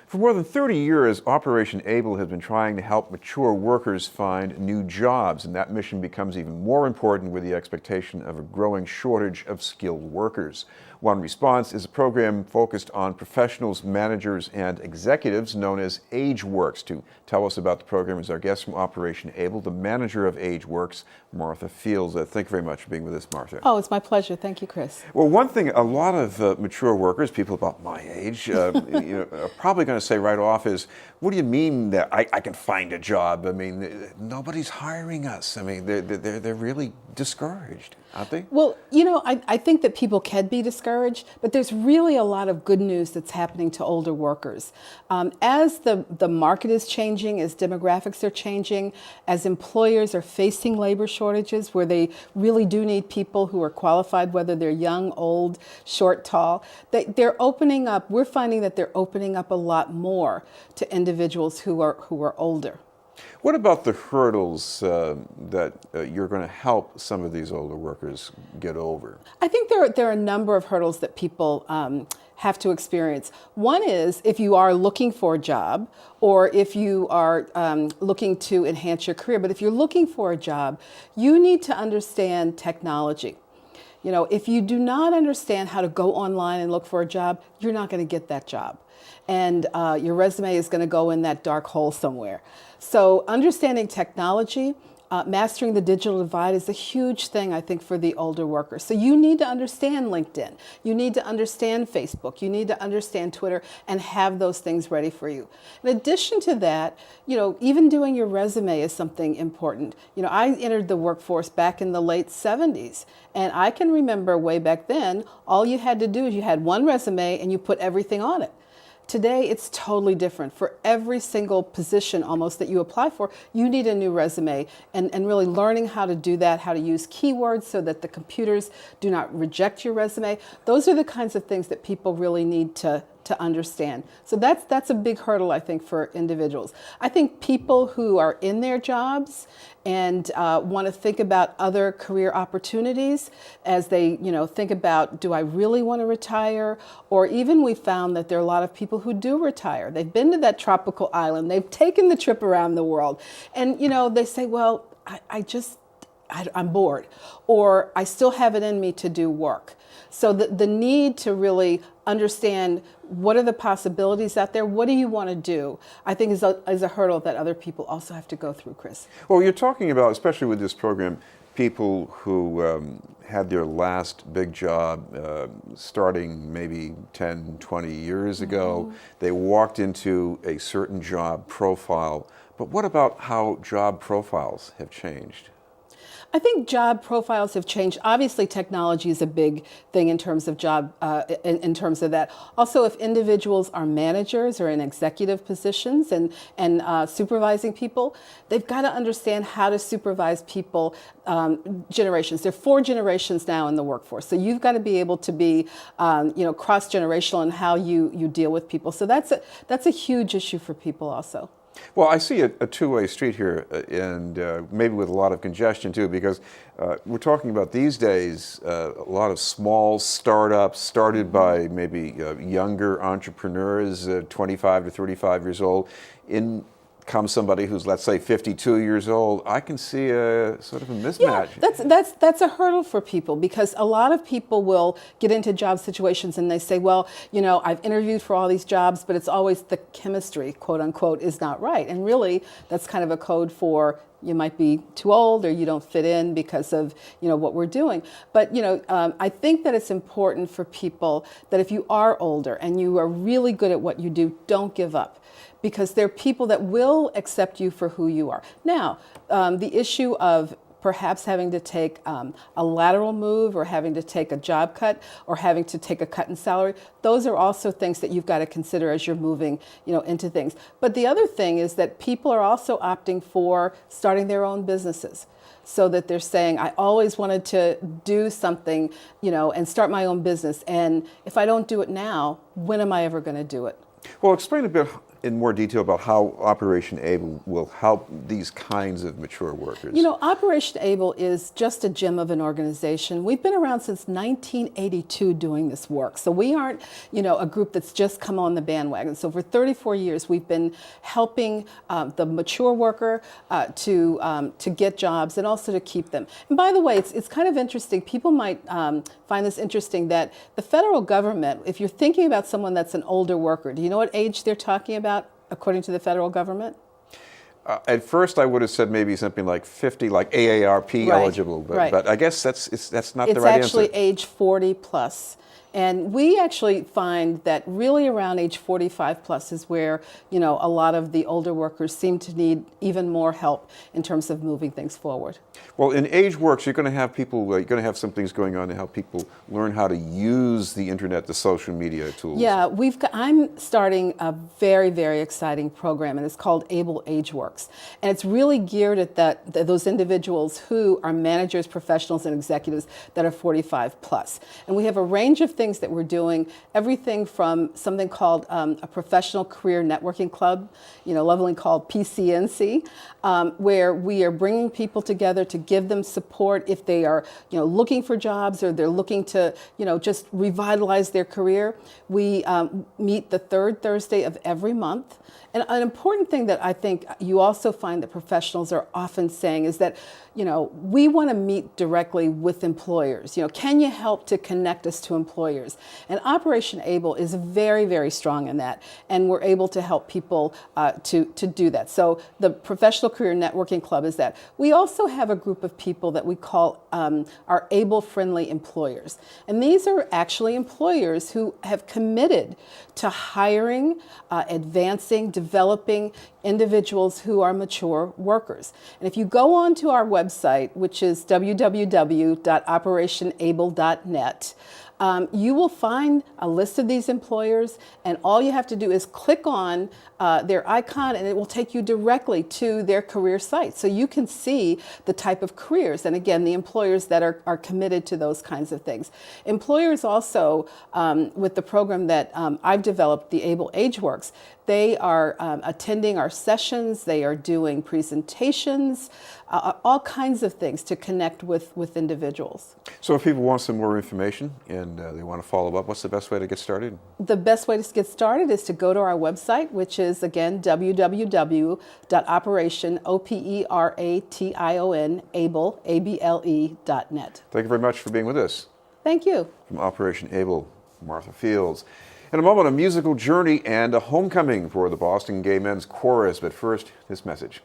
For more than 30 years, Operation ABLE has been trying to help mature workers find new jobs, and that mission becomes even more important with the expectation of a growing shortage of skilled workers. One response is a program focused on professionals, managers, and executives known as AgeWorks. To tell us about the program is our guest from Operation ABLE, the manager of AgeWorks, Martha Fields. Thank you very much for being with us, Martha. Oh, it's my pleasure. Thank you, Chris. Well, one thing a lot of mature workers, people about my age, are probably going to say right off is, what do you mean that I can find a job? I mean, nobody's hiring us. I mean, they're really discouraged, aren't they? Well, I think that people can be discouraged, but there's really a lot of good news that's happening to older workers. As the market is changing, as demographics are changing, as employers are facing labor shortages where they really do need people who are qualified, whether they're young, old, short, tall, they're opening up. We're finding that they're opening up a lot more to individuals who are older. What about the hurdles that you're going to help some of these older workers get over? I think there are a number of hurdles that people have to experience. One is if you are looking for a job or if you are looking to enhance your career. But if you're looking for a job, you need to understand technology. If you do not understand how to go online and look for a job, you're not going to get that job. And your resume is going to go in that dark hole somewhere. So understanding technology, mastering the digital divide is a huge thing, I think, for the older workers. So you need to understand LinkedIn. You need to understand Facebook. You need to understand Twitter and have those things ready for you. In addition to that, even doing your resume is something important. I entered the workforce back in the late 70s. And I can remember way back then, all you had to do is you had one resume and you put everything on it. Today, it's totally different. For every single position almost that you apply for, you need a new resume and really learning how to do that, how to use keywords so that the computers do not reject your resume. Those are the kinds of things that people really need to understand. So that's a big hurdle, I think, for individuals. I think people who are in their jobs and want to think about other career opportunities as they, think about, do I really want to retire? Or even we found that there are a lot of people who do retire. They've been to that tropical island. They've taken the trip around the world. And, they say, well, I'm bored, or I still have it in me to do work. So the need to really understand what are the possibilities out there, what do you want to do, I think is a hurdle that other people also have to go through, Chris. Well, you're talking about, especially with this program, people who had their last big job starting maybe 10, 20 years ago. Mm-hmm. They walked into a certain job profile. But what about how job profiles have changed? I think job profiles have changed. Obviously, technology is a big thing in terms of job, in terms of that. Also, if individuals are managers or in executive positions and supervising people, they've got to understand how to supervise people generations. There are 4 generations now in the workforce. So you've got to be able to be, cross-generational in how you deal with people. So that's a huge issue for people also. Well, I see a two-way street here, and maybe with a lot of congestion too, because we're talking about these days a lot of small startups started by maybe younger entrepreneurs, 25 to 35 years old. In comes somebody who's, let's say, 52 years old. I can see a sort of a mismatch. Yeah, that's a hurdle for people, because a lot of people will get into job situations and they say, well, I've interviewed for all these jobs, but it's always the chemistry, quote unquote, is not right. And really, that's kind of a code for you might be too old or you don't fit in because of what we're doing. But I think that it's important for people that if you are older and you are really good at what you do, don't give up. Because there are people that will accept you for who you are. Now, the issue of perhaps having to take a lateral move or having to take a job cut or having to take a cut in salary, those are also things that you've got to consider as you're moving into things. But the other thing is that people are also opting for starting their own businesses. So that they're saying, I always wanted to do something, and start my own business. And if I don't do it now, when am I ever going to do it? Well, explain a bit in more detail about how Operation ABLE will help these kinds of mature workers? You know, Operation ABLE is just a gem of an organization. We've been around since 1982 doing this work. So we aren't, you know, a group that's just come on the bandwagon. So for 34 years, we've been helping the mature worker to get jobs and also to keep them. And by the way, it's kind of interesting. People might find this interesting that the federal government, if you're thinking about someone that's an older worker, do you know what age they're talking about according to the federal government? At first, I would have said maybe something like 50, like AARP Right, eligible, but, right. but I guess that's not the right It's actually answer. age 40 plus. And we actually find that really around age 45 plus is where, you know, a lot of the older workers seem to need even more help in terms of moving things forward. Well, in AgeWorks, you're going to have people, you're going to have some things going on to help people learn how to use the internet, the social media tools. Yeah, I'm starting a very, very exciting program, and it's called AgeWorks. And it's really geared at those individuals who are managers, professionals, and executives that are 45 plus. And we have a range of things that we're doing, everything from something called a professional career networking club, you know, lovingly called PCNC, where we are bringing people together to give them support if they are, you know, looking for jobs or they're looking to, you know, just revitalize their career. We meet the third Thursday of every month. And an important thing that I think you also find that professionals are often saying is that, you know, we want to meet directly with employers. You know, can you help to connect us to employers? And Operation ABLE is very, very strong in that. And we're able to help people to do that. So the Professional Career Networking Club is that. We also have a group of people that we call our ABLE-friendly employers. And these are actually employers who have committed to hiring, advancing, developing individuals who are mature workers. And if you go on to our website, which is www.operationable.net, you will find a list of these employers, and all you have to do is click on their icon and it will take you directly to their career site. So you can see the type of careers, and again, the employers that are committed to those kinds of things. Employers also, with the program that I've developed, the ABLE AgeWorks, they are attending our sessions, they are doing presentations, all kinds of things to connect with individuals. So if people want some more information and they want to follow up, what's the best way to get started? The best way to get started is to go to our website, which is, again, www.operationable.net. Thank you very much for being with us. Thank you. From Operation ABLE, Martha Fields. In a moment, a musical journey and a homecoming for the Boston Gay Men's Chorus. But first, this message.